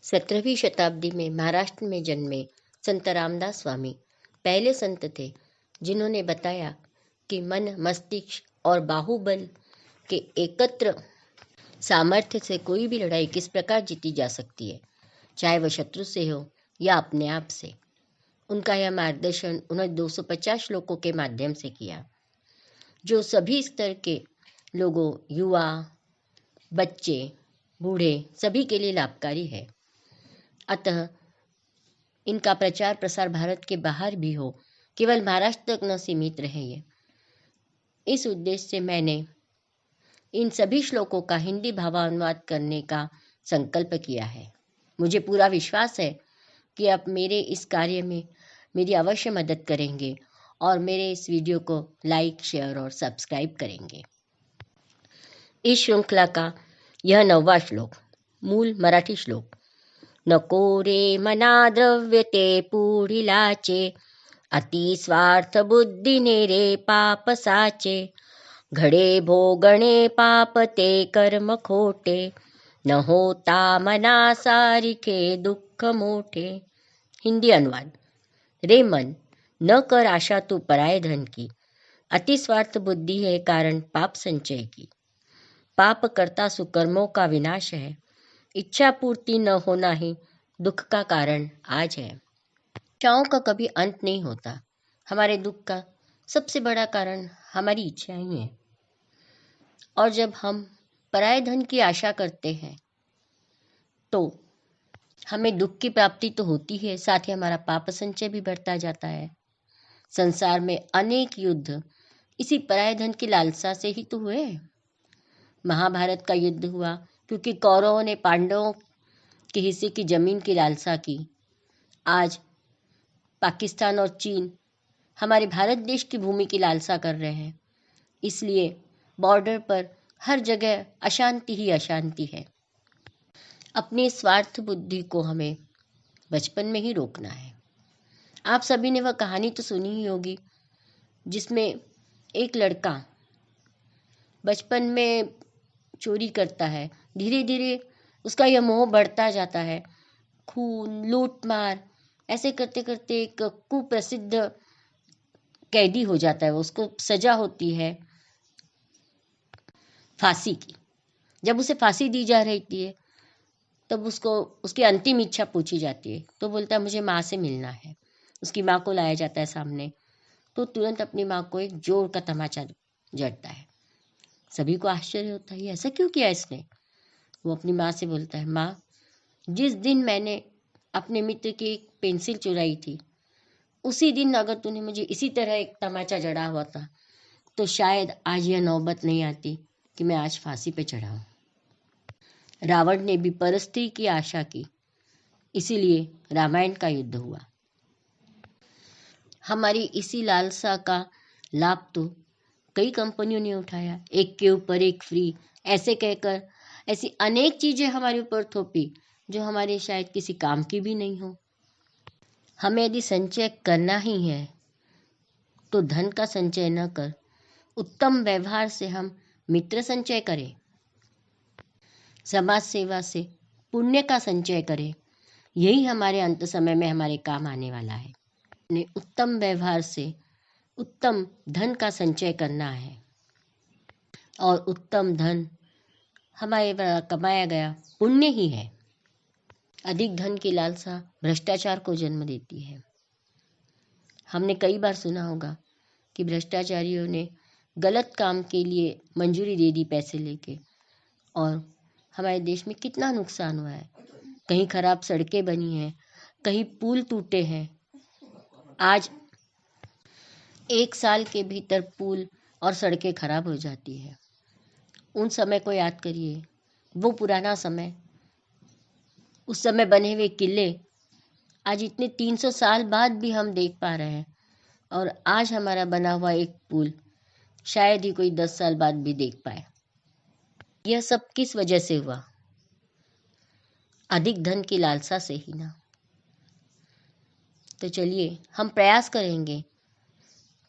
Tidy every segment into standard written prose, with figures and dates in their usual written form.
17वीं शताब्दी में महाराष्ट्र में जन्मे संत रामदास स्वामी पहले संत थे जिन्होंने बताया कि मन, मस्तिष्क और बाहुबल के एकत्र सामर्थ्य से कोई भी लड़ाई किस प्रकार जीती जा सकती है, चाहे वह शत्रु से हो या अपने आप से। उनका यह मार्गदर्शन उन्होंने 250 श्लोकों के माध्यम से किया, जो सभी स्तर के लोगों, युवा, बच्चे, बूढ़े सभी के लिए लाभकारी है। अतः इनका प्रचार प्रसार भारत के बाहर भी हो, केवल महाराष्ट्र तक न सीमित रहे। ये इस उद्देश्य से मैंने इन सभी श्लोकों का हिंदी भावानुवाद करने का संकल्प किया है। मुझे पूरा विश्वास है कि आप मेरे इस कार्य में मेरी अवश्य मदद करेंगे और मेरे इस वीडियो को लाइक, शेयर और सब्सक्राइब करेंगे। इस श्रृंखला का यह 9वां श्लोक, मूल मराठी श्लोक। नको रे मना द्रव्य ते पुढिलाचे, अति स्वार्थ बुद्धीने रे पाप साचे, घडे भोगणे पाप ते कर्म खोटे, न होता मना सारिखे दुःख मोठे। हिंदी अनुवाद। रे मन, न कर आशा तू पराये धन की, अति स्वार्थ बुद्धि है कारण पाप संचय की। पाप करता सुकर्मों का विनाश है, इच्छा पूर्ति न होना ही दुख का कारण आज है। इच्छाओं का कभी अंत नहीं होता। हमारे दुख का सबसे बड़ा कारण हमारी इच्छाएं ही है। और जब हम पराये धन की आशा करते हैं तो हमें दुख की प्राप्ति तो होती है, साथ ही हमारा पाप संचय भी बढ़ता जाता है। संसार में अनेक युद्ध इसी पराये धन की लालसा से ही तो हुए। महाभारत का युद्ध हुआ क्योंकि कौरवों ने पांडवों के हिस्से की जमीन की लालसा की। आज पाकिस्तान और चीन हमारे भारत देश की भूमि की लालसा कर रहे हैं। इसलिए बॉर्डर पर हर जगह अशांति ही अशांति है। अपनी स्वार्थ बुद्धि को हमें बचपन में ही रोकना है। आप सभी ने वह कहानी तो सुनी ही होगी जिसमें एक लड़का बचपन में चोरी करता है, धीरे धीरे उसका यह मोह बढ़ता जाता है। खून, लूट मार ऐसे करते करते एक कुप्रसिद्ध कैदी हो जाता है। उसको सजा होती है फांसी की। जब उसे फांसी दी जा रही है तब उसको उसकी अंतिम इच्छा पूछी जाती है, तो बोलता है मुझे माँ से मिलना है। उसकी माँ को लाया जाता है सामने, तो तुरंत अपनी माँ को एक जोर का तमाचा जड़ता है। सभी को आश्चर्य होता है, ऐसा क्यों किया इसने। वो अपनी माँ से बोलता है, माँ, जिस दिन मैंने अपने मित्र की एक पेंसिल चुराई थी, उसी दिन अगर तूने मुझे इसी तरह एक तमाचा जड़ा हुआ था तो शायद आज यह नौबत नहीं आती कि मैं आज फांसी पे चढ़ा हूँ। रावण ने भी परस्त्री की आशा की, इसीलिए रामायण का युद्ध हुआ। हमारी इसी लालसा का लाभ तो कई कंपनियों ने उठाया, एक के ऊपर एक फ्री ऐसे कहकर ऐसी अनेक चीजें हमारे ऊपर थोपी जो हमारे शायद किसी काम की भी नहीं हो। हमें यदि संचय करना ही है तो धन का संचय न कर उत्तम व्यवहार से हम मित्र संचय करें, समाज सेवा से पुण्य का संचय करें। यही हमारे अंत समय में हमारे काम आने वाला है। अपने उत्तम व्यवहार से उत्तम धन का संचय करना है और उत्तम धन हमारे द्वारा कमाया गया पुण्य ही है। अधिक धन की लालसा भ्रष्टाचार को जन्म देती है। हमने कई बार सुना होगा कि भ्रष्टाचारियों ने गलत काम के लिए मंजूरी दे दी पैसे लेके, और हमारे देश में कितना नुकसान हुआ है। कहीं खराब सड़कें बनी हैं, कहीं पुल टूटे हैं। आज 1 साल के भीतर पुल और सड़कें खराब हो जाती है। उन समय को याद करिए, वो पुराना समय, उस समय बने हुए किले आज इतने 300 साल बाद भी हम देख पा रहे हैं, और आज हमारा बना हुआ एक पुल शायद ही कोई 10 साल बाद भी देख पाए। यह सब किस वजह से हुआ? अधिक धन की लालसा से ही ना। तो चलिए हम प्रयास करेंगे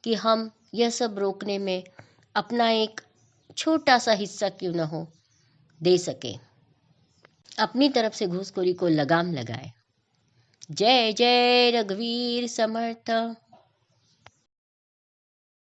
कि हम यह सब रोकने में अपना एक छोटा सा हिस्सा क्यों न हो दे सके। अपनी तरफ से घूसखोरी को लगाम लगाए। जय जय रघुवीर समर्थ।